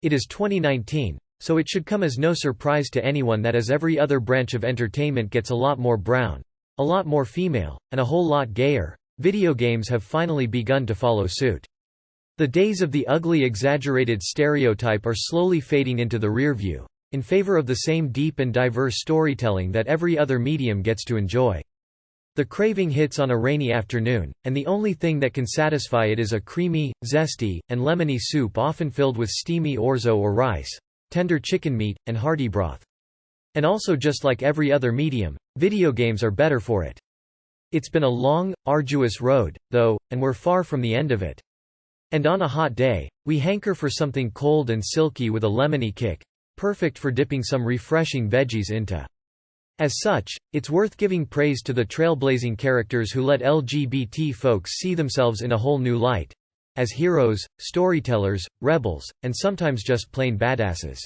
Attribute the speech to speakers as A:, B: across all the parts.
A: It is 2019, so it should come as no surprise to anyone that as every other branch of entertainment gets a lot more brown, a lot more female, and a whole lot gayer, video games have finally begun to follow suit. The days of the ugly exaggerated stereotype are slowly fading into the rearview, in favor of the same deep and diverse storytelling that every other medium gets to enjoy. The craving hits on a rainy afternoon, and the only thing that can satisfy it is a creamy, zesty, and lemony soup often filled with steamy orzo or rice, tender chicken meat, and hearty broth. And also, just like every other medium, video games are better for it. It's been a long, arduous road, though, and we're far from the end of it. And on a hot day, we hanker for something cold and silky with a lemony kick, perfect for dipping some refreshing veggies into. As such, it's worth giving praise to the trailblazing characters who let LGBT folks see themselves in a whole new light, as heroes, storytellers, rebels, and sometimes just plain badasses.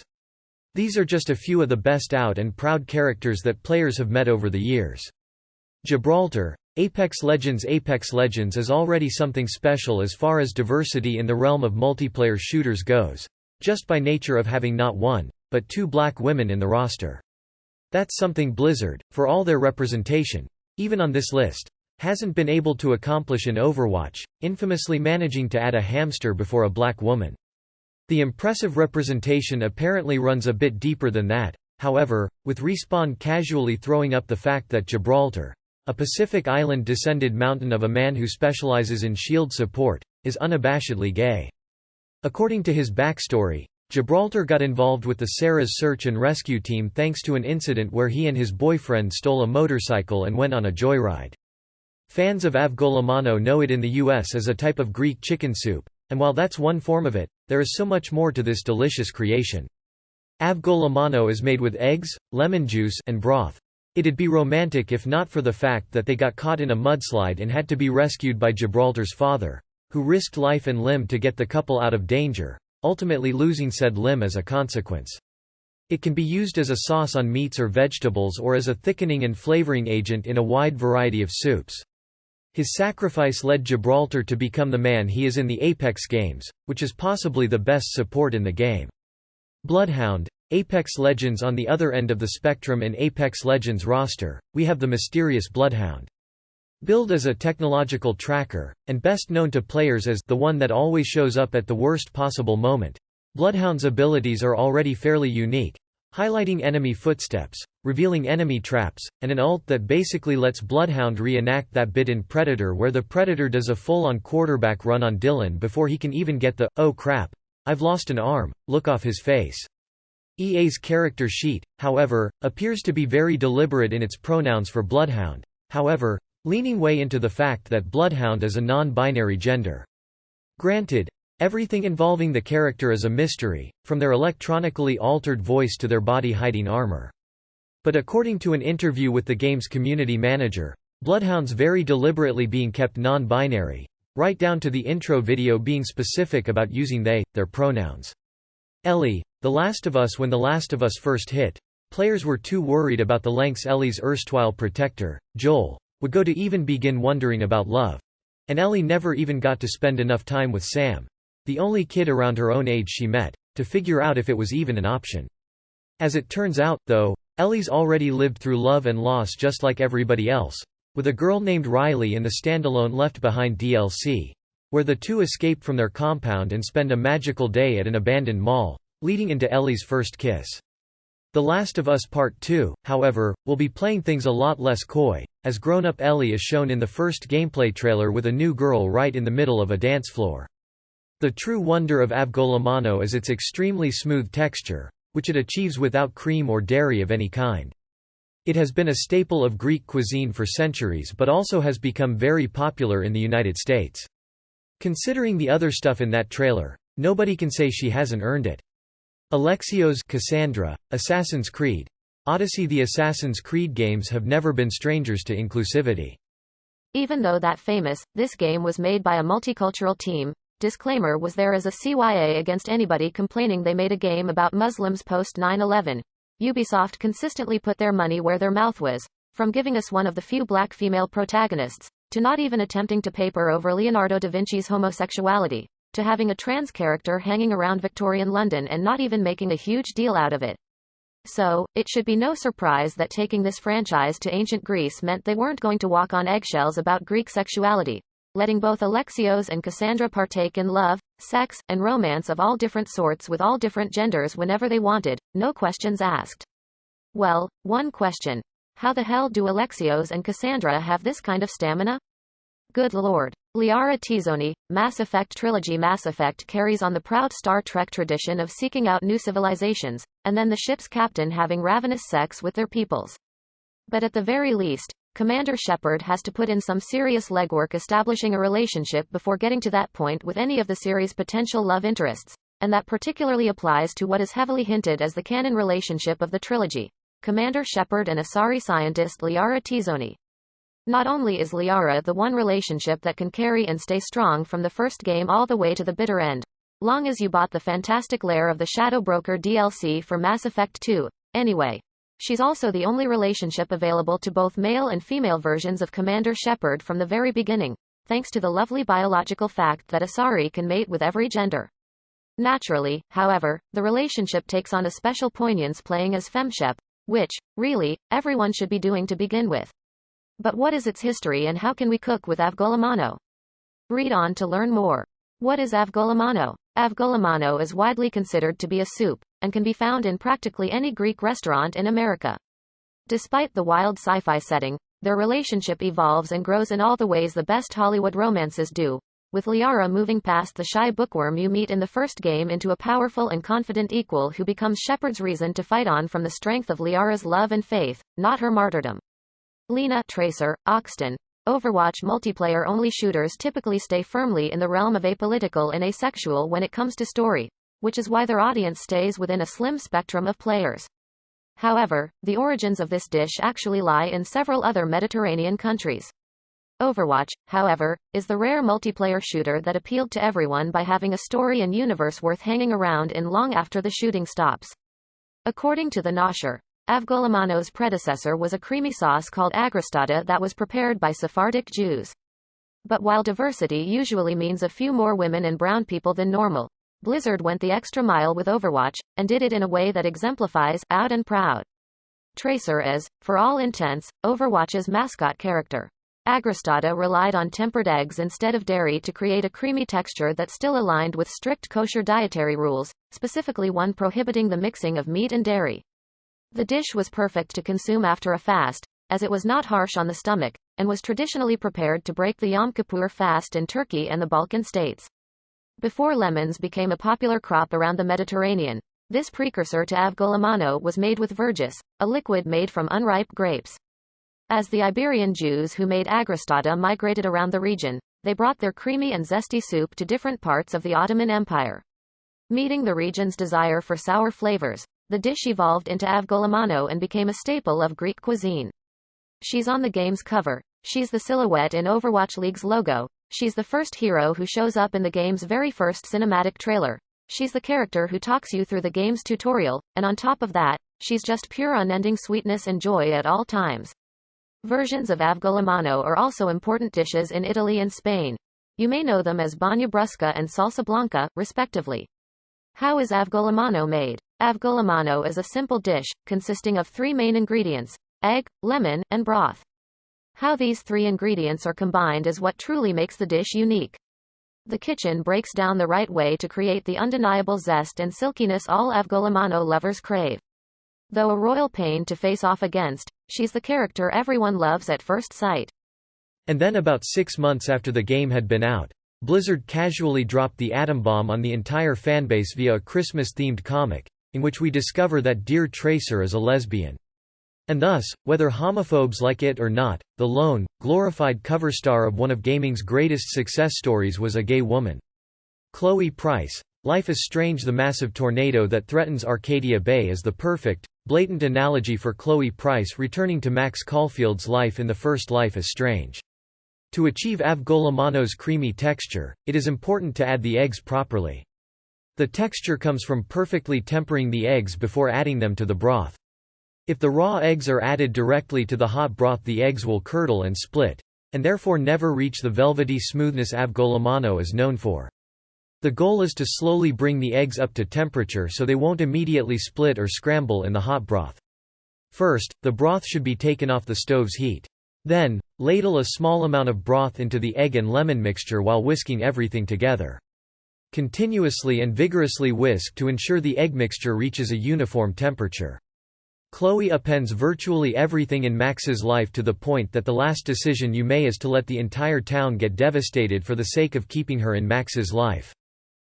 A: These are just a few of the best out and proud characters that players have met over the years. Gibraltar, Apex Legends is already something special as far as diversity in the realm of multiplayer shooters goes, just by nature of having not one, but two black women in the roster. That's something Blizzard, for all their representation, even on this list, hasn't been able to accomplish in Overwatch, infamously managing to add a hamster before a black woman. The impressive representation apparently runs a bit deeper than that, however, with Respawn casually throwing up the fact that Gibraltar, a Pacific Island-descended mountain of a man who specializes in shield support, is unabashedly gay. According to his backstory, Gibraltar got involved with the Sarah's search and rescue team thanks to an incident where he and his boyfriend stole a motorcycle and went on a joyride. Fans of Avgolamano know it in the US as a type of Greek chicken soup, and while that's one form of it, there is so much more to this delicious creation. Avgolamano is made with eggs, lemon juice, and broth. It'd be romantic if not for the fact that they got caught in a mudslide and had to be rescued by Gibraltar's father, who risked life and limb to get the couple out of danger, ultimately losing said limb as a consequence. It can be used as a sauce on meats or vegetables or as a thickening and flavoring agent in a wide variety of soups. His sacrifice led Gibraltar to become the man he is in the Apex games, which is possibly the best support in the game. Bloodhound, Apex Legends. On the other end of the spectrum in Apex Legends roster, we have the mysterious Bloodhound. Billed as a technological tracker, and best known to players as the one that always shows up at the worst possible moment, Bloodhound's abilities are already fairly unique, highlighting enemy footsteps, revealing enemy traps, and an ult that basically lets Bloodhound reenact that bit in Predator where the Predator does a full-on quarterback run on Dylan before he can even get the "oh crap, I've lost an arm" look off his face. EA's character sheet, however, appears to be very deliberate in its pronouns for Bloodhound, however, leaning way into the fact that Bloodhound is a non-binary gender. Granted, everything involving the character is a mystery, from their electronically altered voice to their body-hiding armor. But according to an interview with the game's community manager, Bloodhound's very deliberately being kept non-binary, right down to the intro video being specific about using they, their pronouns. Ellie, The Last of Us. When The Last of Us first hit, players were too worried about the lengths Ellie's erstwhile protector, Joel, would go to even begin wondering about love. And Ellie never even got to spend enough time with Sam, the only kid around her own age she met, to figure out if it was even an option. As it turns out, though, Ellie's already lived through love and loss just like everybody else, with a girl named Riley in the standalone Left Behind DLC, where the two escape from their compound and spend a magical day at an abandoned mall, leading into Ellie's first kiss. The Last of Us Part 2, however, will be playing things a lot less coy, as grown-up Ellie is shown in the first gameplay trailer with a new girl right in the middle of a dance floor. The true wonder of Avgolamano is its extremely smooth texture, which it achieves without cream or dairy of any kind. It has been a staple of Greek cuisine for centuries but also has become very popular in the United States. Considering the other stuff in that trailer, nobody can say she hasn't earned it. Alexios, Cassandra, Assassin's Creed, Odyssey. The Assassin's Creed games have never been strangers to inclusivity.
B: Even though that famous, this game was made by a multicultural team, disclaimer was there as a CYA against anybody complaining they made a game about Muslims post 9/11. Ubisoft consistently put their money where their mouth was, from giving us one of the few black female protagonists, to not even attempting to paper over Leonardo da Vinci's homosexuality. to having a trans character hanging around Victorian London and not even making a huge deal out of it. So, it should be no surprise that taking this franchise to ancient Greece meant they weren't going to walk on eggshells about Greek sexuality, letting both Alexios and Cassandra partake in love, sex, and romance of all different sorts with all different genders whenever they wanted, no questions asked. Well, one question. How the hell do Alexios and Cassandra have this kind of stamina? Good lord. Liara Tizoni, Mass Effect Trilogy. Mass Effect carries on the proud Star Trek tradition of seeking out new civilizations, and then the ship's captain having ravenous sex with their peoples. But at the very least, Commander Shepard has to put in some serious legwork establishing a relationship before getting to that point with any of the series' potential love interests, and that particularly applies to what is heavily hinted as the canon relationship of the trilogy, Commander Shepard and Asari scientist Liara Tizoni. Not only is Liara the one relationship that can carry and stay strong from the first game all the way to the bitter end, long as you bought the fantastic Lair of the Shadow Broker DLC for Mass Effect 2, anyway. She's also the only relationship available to both male and female versions of Commander Shepard from the very beginning, thanks to the lovely biological fact that Asari can mate with every gender. Naturally, however, the relationship takes on a special poignance playing as FemShep, which, really, everyone should be doing to begin with. But what is its history and how can we cook with Avgolamano? Read on to learn more. What is Avgolamano? Avgolamano is widely considered to be a soup, and can be found in practically any Greek restaurant in America. Despite the wild sci-fi setting, their relationship evolves and grows in all the ways the best Hollywood romances do, with Liara moving past the shy bookworm you meet in the first game into a powerful and confident equal who becomes Shepard's reason to fight on from the strength of Liara's love and faith, not her martyrdom. Lena, Tracer, Oxton. Overwatch multiplayer-only shooters typically stay firmly in the realm of apolitical and asexual when it comes to story, which is why their audience stays within a slim spectrum of players. However, the origins of this dish actually lie in several other Mediterranean countries. Overwatch, however, is the rare multiplayer shooter that appealed to everyone by having a story and universe worth hanging around in long after the shooting stops. According to the Nosher, Avgolamano's predecessor was a creamy sauce called agrostada that was prepared by Sephardic Jews. But while diversity usually means a few more women and brown people than normal, Blizzard went the extra mile with Overwatch, and did it in a way that exemplifies out and proud. Tracer is, for all intents, Overwatch's mascot character. Agrostada relied on tempered eggs instead of dairy to create a creamy texture that still aligned with strict kosher dietary rules, specifically one prohibiting the mixing of meat and dairy. The dish was perfect to consume after a fast, as it was not harsh on the stomach, and was traditionally prepared to break the Yom Kippur fast in Turkey and the Balkan states. Before lemons became a popular crop around the Mediterranean, this precursor to Avgolamano was made with vergis, a liquid made from unripe grapes. As the Iberian Jews who made agrostada migrated around the region, they brought their creamy and zesty soup to different parts of the Ottoman Empire. Meeting the region's desire for sour flavors, the dish evolved into Avgolamano and became a staple of Greek cuisine. She's on the game's cover. She's the silhouette in Overwatch League's logo. She's the first hero who shows up in the game's very first cinematic trailer. She's the character who talks you through the game's tutorial, and on top of that, she's just pure unending sweetness and joy at all times. Versions of Avgolamano are also important dishes in Italy and Spain. You may know them as bagna brusca and salsa blanca, respectively. How is Avgolamano made? Avgolamano is a simple dish, consisting of 3 main ingredients: egg, lemon, and broth. How these 3 ingredients are combined is what truly makes the dish unique. The kitchen breaks down the right way to create the undeniable zest and silkiness all Avgolamano lovers crave. Though a royal pain to face off against, she's the character everyone loves at first sight.
A: And then about 6 months after the game had been out, Blizzard casually dropped the atom bomb on the entire fanbase via a Christmas-themed comic, in which we discover that Dear Tracer is a lesbian. And thus, whether homophobes like it or not, the lone, glorified cover star of one of gaming's greatest success stories was a gay woman. Chloe Price. Life is Strange. The massive tornado that threatens Arcadia Bay is the perfect, blatant analogy for Chloe Price returning to Max Caulfield's life in the first Life is Strange. To achieve Avgolamano's creamy texture, it is important to add the eggs properly. The texture comes from perfectly tempering the eggs before adding them to the broth. If the raw eggs are added directly to the hot broth, the eggs will curdle and split, and therefore never reach the velvety smoothness Avgolamano is known for. The goal is to slowly bring the eggs up to temperature so they won't immediately split or scramble in the hot broth. First, the broth should be taken off the stove's heat. Then, ladle a small amount of broth into the egg and lemon mixture while whisking everything together. Continuously and vigorously whisk to ensure the egg mixture reaches a uniform temperature. Chloe appends virtually everything in Max's life to the point that the last decision you may is to let the entire town get devastated for the sake of keeping her in Max's life.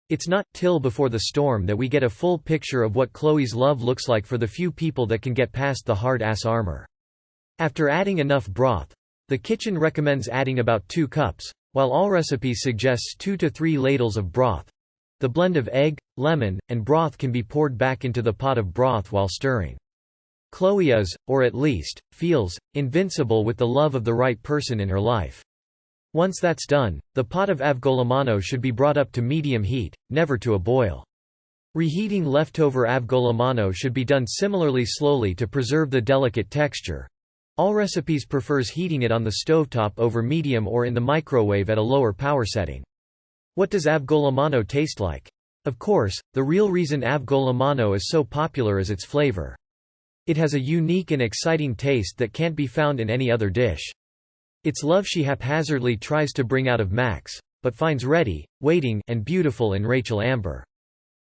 A: It's not till before the storm that we get a full picture of what Chloe's love looks like for the few people that can get past the hard-ass armor. After adding enough broth, the kitchen recommends adding about 2 cups, while all recipes suggests 2 to 3 ladles of broth. The blend of egg, lemon, and broth can be poured back into the pot of broth while stirring. Chloe is, or at least, feels, invincible with the love of the right person in her life. Once that's done, the pot of Avgolamano should be brought up to medium heat, never to a boil. Reheating leftover Avgolamano should be done similarly slowly to preserve the delicate texture. All recipes prefers heating it on the stovetop over medium or in the microwave at a lower power setting. What does Avgolamano taste like? Of course, the real reason Avgolamano is so popular is its flavor. It has a unique and exciting taste that can't be found in any other dish. It's love she haphazardly tries to bring out of Max, but finds ready, waiting, and beautiful in Rachel Amber.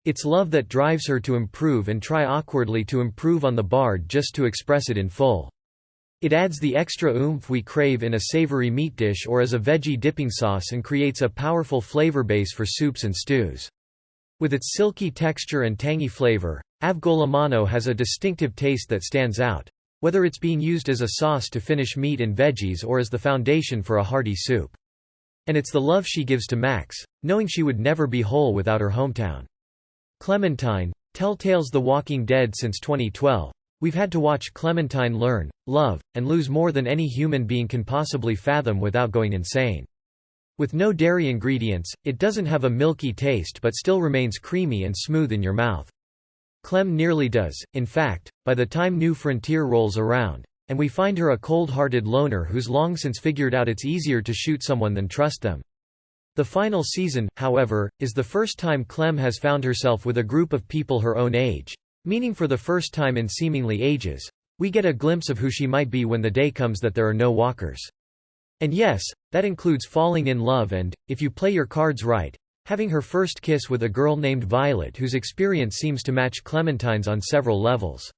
A: It's love that drives her to improve and try awkwardly to improve on the bard just to express it in full. It adds the extra oomph we crave in a savory meat dish or as a veggie dipping sauce and creates a powerful flavor base for soups and stews. With its silky texture and tangy flavor, Avgolamano has a distinctive taste that stands out, whether it's being used as a sauce to finish meat and veggies or as the foundation for a hearty soup. And it's the love she gives to Max, knowing she would never be whole without her hometown. Clementine, Telltale's The Walking Dead since 2012. We've had to watch Clementine learn, love, and lose more than any human being can possibly fathom without going insane. With no dairy ingredients, it doesn't have a milky taste but still remains creamy and smooth in your mouth. Clem nearly does, in fact, by the time New Frontier rolls around, and we find her a cold-hearted loner who's long since figured out it's easier to shoot someone than trust them. The final season, however, is the first time Clem has found herself with a group of people her own age, meaning for the first time in seemingly ages, we get a glimpse of who she might be when the day comes that there are no walkers. And yes, that includes falling in love and, if you play your cards right, having her first kiss with a girl named Violet whose experience seems to match Clementine's on several levels.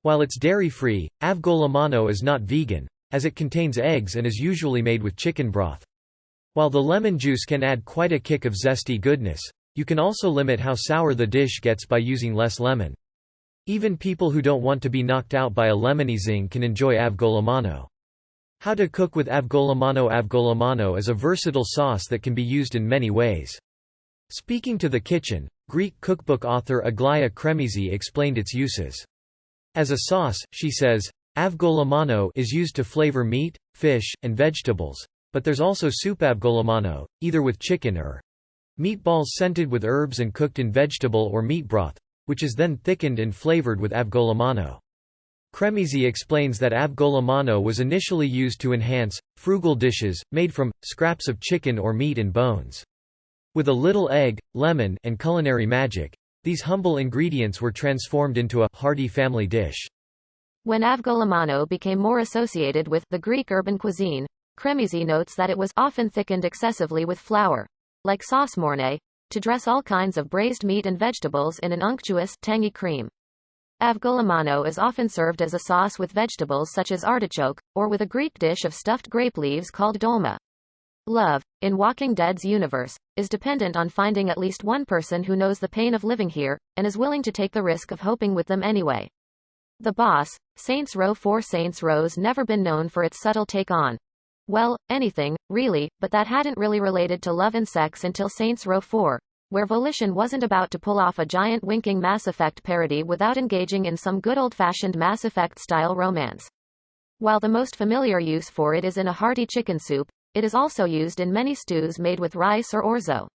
A: While it's dairy-free, Avgolamano is not vegan, as it contains eggs and is usually made with chicken broth. While the lemon juice can add quite a kick of zesty goodness, you can also limit how sour the dish gets by using less lemon. Even people who don't want to be knocked out by a lemony zing can enjoy Avgolamano. How to cook with Avgolamano? Avgolamano is a versatile sauce that can be used in many ways. Speaking to The Kitchen, Greek cookbook author Aglaia Kremizi explained its uses. As a sauce, she says, Avgolamano is used to flavor meat, fish, and vegetables, but there's also soup Avgolamano, either with chicken or meatballs scented with herbs and cooked in vegetable or meat broth, which is then thickened and flavored with Avgolamano. Kremizi explains that Avgolamano was initially used to enhance frugal dishes, made from scraps of chicken or meat and bones. With a little egg, lemon, and culinary magic, these humble ingredients were transformed into a hearty family dish.
B: When Avgolamano became more associated with the Greek urban cuisine, Kremizi notes that it was often thickened excessively with flour, like sauce mornay, to dress all kinds of braised meat and vegetables in an unctuous, tangy cream. Avgolamano is often served as a sauce with vegetables such as artichoke, or with a Greek dish of stuffed grape leaves called dolma. Love, in Walking Dead's universe, is dependent on finding at least one person who knows the pain of living here, and is willing to take the risk of hoping with them anyway. The boss, Saints Row 4. Saints Row's never been known for its subtle take on, well, anything, really, but that hadn't really related to love and sex until Saints Row 4, where Volition wasn't about to pull off a giant winking Mass Effect parody without engaging in some good old-fashioned Mass Effect-style romance. While the most familiar use for it is in a hearty chicken soup, it is also used in many stews made with rice or orzo.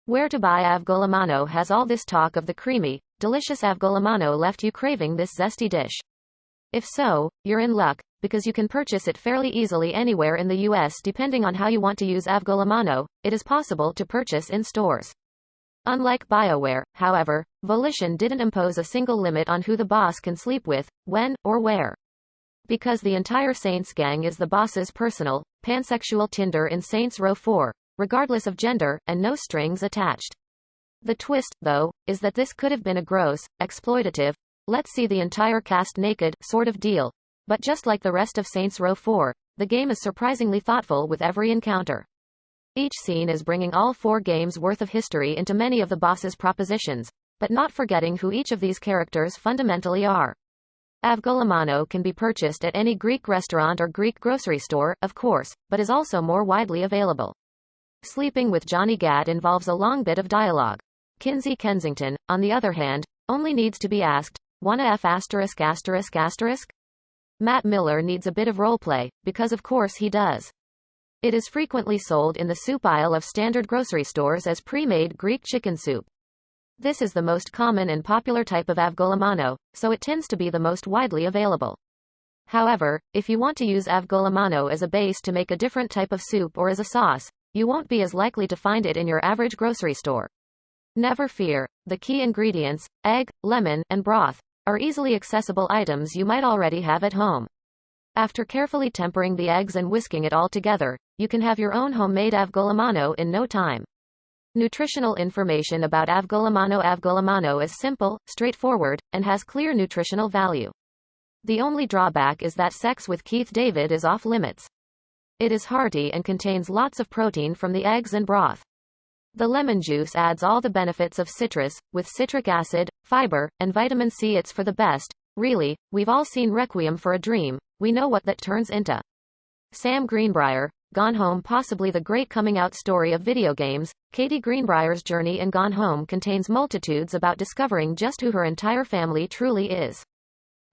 B: Where to buy Avgolamano has all this talk of the creamy, delicious Avgolamano left you craving this zesty dish? If so, you're in luck, because you can purchase it fairly easily anywhere in the US depending on how you want to use Avgolamano. It is possible to purchase in stores. Unlike BioWare, however, Volition didn't impose a single limit on who the boss can sleep with, when, or where. Because the entire Saints gang is the boss's personal, pansexual Tinder in Saints Row 4, regardless of gender, and no strings attached. The twist, though, is that this could have been a gross, exploitative, let's see the entire cast naked sort of deal. But just like the rest of Saints Row 4, the game is surprisingly thoughtful with every encounter. Each scene is bringing all 4 games' worth of history into many of the boss's propositions, but not forgetting who each of these characters fundamentally are. Avgolamano can be purchased at any Greek restaurant or Greek grocery store, of course, but is also more widely available. Sleeping with Johnny Gat involves a long bit of dialogue. Kinsey Kensington, on the other hand, only needs to be asked, "Wanna F***?" Matt Miller needs a bit of roleplay, because of course he does. It is frequently sold in the soup aisle of standard grocery stores as pre-made Greek chicken soup. This is the most common and popular type of Avgolamano, so it tends to be the most widely available. However, if you want to use Avgolamano as a base to make a different type of soup or as a sauce, you won't be as likely to find it in your average grocery store. Never fear, the key ingredients, egg, lemon, and broth, are easily accessible items you might already have at home. After carefully tempering the eggs and whisking it all together, you can have your own homemade Avgolamano in no time. Nutritional information about Avgolamano. Avgolamano is simple, straightforward, and has clear nutritional value. The only drawback is that sex with Keith David is off limits. It is hearty and contains lots of protein from the eggs and broth. The lemon juice adds all the benefits of citrus, with citric acid, fiber, and vitamin C. It's for the best, really. We've all seen Requiem for a Dream, we know what that turns into. Sam Greenbrier, Gone Home, possibly the great coming-out story of video games. Katie Greenbrier's journey in Gone Home contains multitudes about discovering just who her entire family truly is.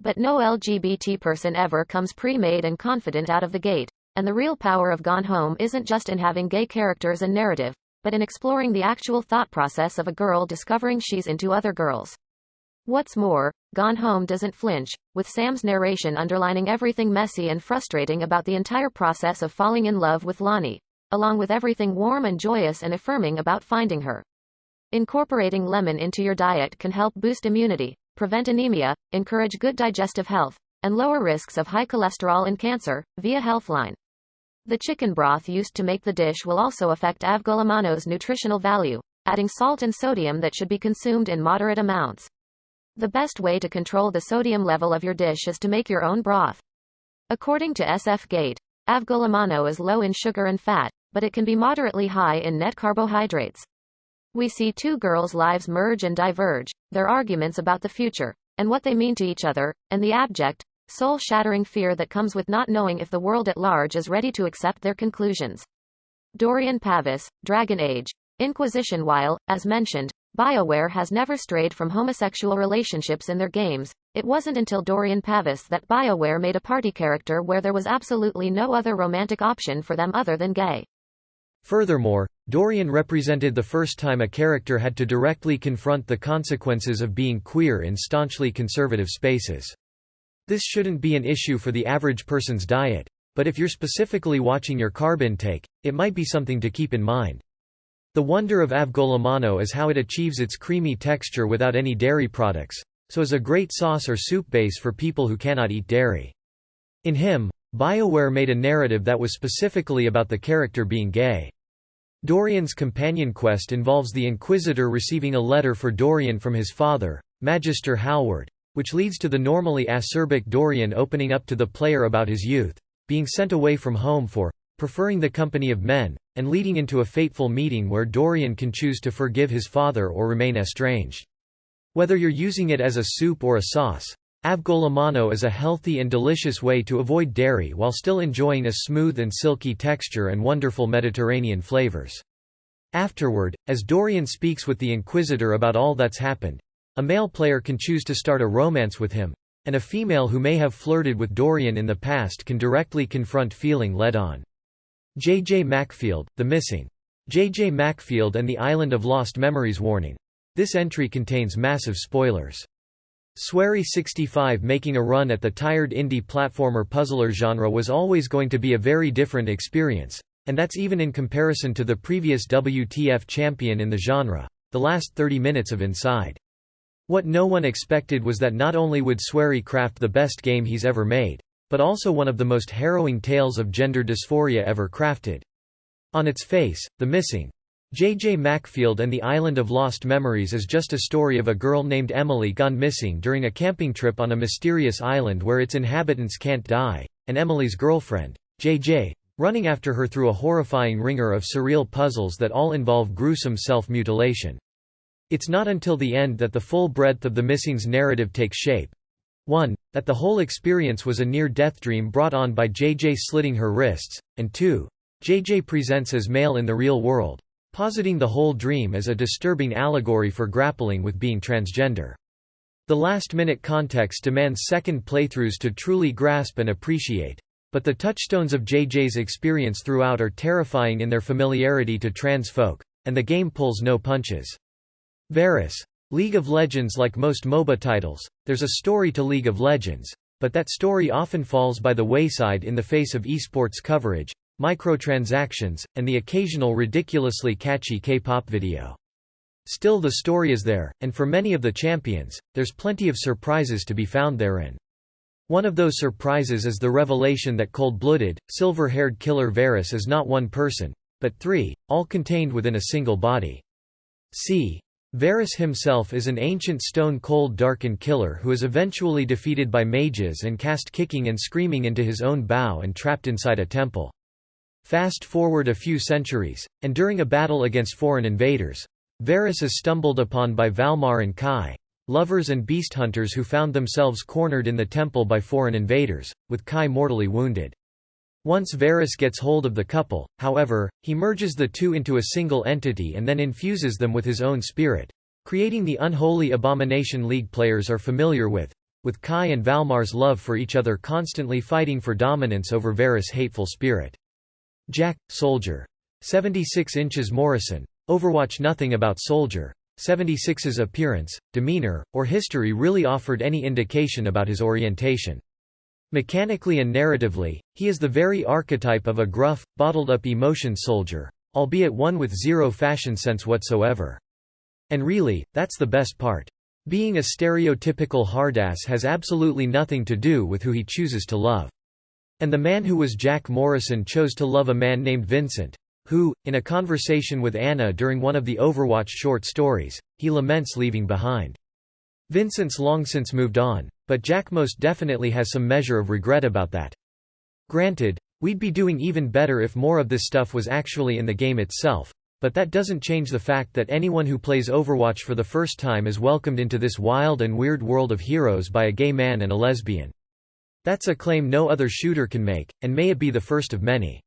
B: But no LGBT person ever comes pre-made and confident out of the gate, and the real power of Gone Home isn't just in having gay characters and narrative, but in exploring the actual thought process of a girl discovering she's into other girls. What's more, Gone Home doesn't flinch, with Sam's narration underlining everything messy and frustrating about the entire process of falling in love with Lonnie, along with everything warm and joyous and affirming about finding her. Incorporating lemon into your diet can help boost immunity, prevent anemia, encourage good digestive health, and lower risks of high cholesterol and cancer, via Healthline. The chicken broth used to make the dish will also affect Avgolamano's nutritional value, adding salt and sodium that should be consumed in moderate amounts. The best way to control the sodium level of your dish is to make your own broth. According to SF Gate, Avgolamano is low in sugar and fat, but it can be moderately high in net carbohydrates. We see 2 girls' lives merge and diverge, their arguments about the future, and what they mean to each other, and the abject, soul-shattering fear that comes with not knowing if the world at large is ready to accept their conclusions. Dorian Pavis, Dragon Age, Inquisition. While, as mentioned, BioWare has never strayed from homosexual relationships in their games, it wasn't until Dorian Pavis that BioWare made a party character where there was absolutely no other romantic option for them other than gay.
A: Furthermore, Dorian represented the first time a character had to directly confront the consequences of being queer in staunchly conservative spaces. This shouldn't be an issue for the average person's diet, but if you're specifically watching your carb intake, it might be something to keep in mind. The wonder of Avgolamano is how it achieves its creamy texture without any dairy products, so is a great sauce or soup base for people who cannot eat dairy. In him, BioWare made a narrative that was specifically about the character being gay. Dorian's companion quest involves the Inquisitor receiving a letter for Dorian from his father, Magister Hallward, which leads to the normally acerbic Dorian opening up to the player about his youth, being sent away from home for preferring the company of men, and leading into a fateful meeting where Dorian can choose to forgive his father or remain estranged. Whether you're using it as a soup or a sauce, Avgolamano is a healthy and delicious way to avoid dairy while still enjoying a smooth and silky texture and wonderful Mediterranean flavors. Afterward, as Dorian speaks with the Inquisitor about all that's happened, a male player can choose to start a romance with him, and a female who may have flirted with Dorian in the past can directly confront feeling led on. J.J. Macfield, The Missing. J.J. Macfield and the Island of Lost Memories. Warning. This entry contains massive spoilers. Swery65 making a run at the tired indie platformer puzzler genre was always going to be a very different experience, and that's even in comparison to the previous WTF champion in the genre. the last 30 minutes of Inside. What no one expected was that not only would Swery craft the best game he's ever made, but also one of the most harrowing tales of gender dysphoria ever crafted. On its face, The Missing, J.J. Macfield and the Island of Lost Memories is just a story of a girl named Emily gone missing during a camping trip on a mysterious island where its inhabitants can't die, and Emily's girlfriend, J.J., running after her through a horrifying wringer of surreal puzzles that all involve gruesome self-mutilation. It's not until the end that the full breadth of The Missing's narrative takes shape. 1. That the whole experience was a near-death dream brought on by JJ slitting her wrists, and 2. JJ presents as male in the real world, positing the whole dream as a disturbing allegory for grappling with being transgender. The last-minute context demands second playthroughs to truly grasp and appreciate, but the touchstones of JJ's experience throughout are terrifying in their familiarity to trans folk, and the game pulls no punches. Varus. League of Legends. Like most MOBA titles, there's a story to League of Legends, but that story often falls by the wayside in the face of esports coverage, microtransactions, and the occasional ridiculously catchy K-pop video. Still, the story is there, and for many of the champions, there's plenty of surprises to be found therein. One of those surprises is the revelation that cold-blooded, silver-haired killer Varus is not one person, but three, all contained within a single body. Varus himself is an ancient stone-cold darkened killer who is eventually defeated by mages and cast kicking and screaming into his own bow and trapped inside a temple. Fast forward a few centuries, and during a battle against foreign invaders, Varus is stumbled upon by Valmar and Kai, lovers and beast hunters who found themselves cornered in the temple by foreign invaders, with Kai mortally wounded. Once Varus gets hold of the couple, however, he merges the two into a single entity and then infuses them with his own spirit, creating the unholy abomination League players are familiar with Kai and Valmar's love for each other constantly fighting for dominance over Varus' hateful spirit. Jack, Soldier. 76 inches Morrison. Overwatch. Nothing about Soldier 76's appearance, demeanor, or history really offered any indication about his orientation. Mechanically and narratively, he is the very archetype of a gruff, bottled-up emotion soldier, albeit one with zero fashion sense whatsoever. And really, that's the best part. Being a stereotypical hardass has absolutely nothing to do with who he chooses to love. And the man who was Jack Morrison chose to love a man named Vincent, who, in a conversation with Anna during one of the Overwatch short stories, he laments leaving behind. Vincent's long since moved on, but Jack most definitely has some measure of regret about that. Granted, we'd be doing even better if more of this stuff was actually in the game itself, but that doesn't change the fact that anyone who plays Overwatch for the first time is welcomed into this wild and weird world of heroes by a gay man and a lesbian. That's a claim no other shooter can make, and may it be the first of many.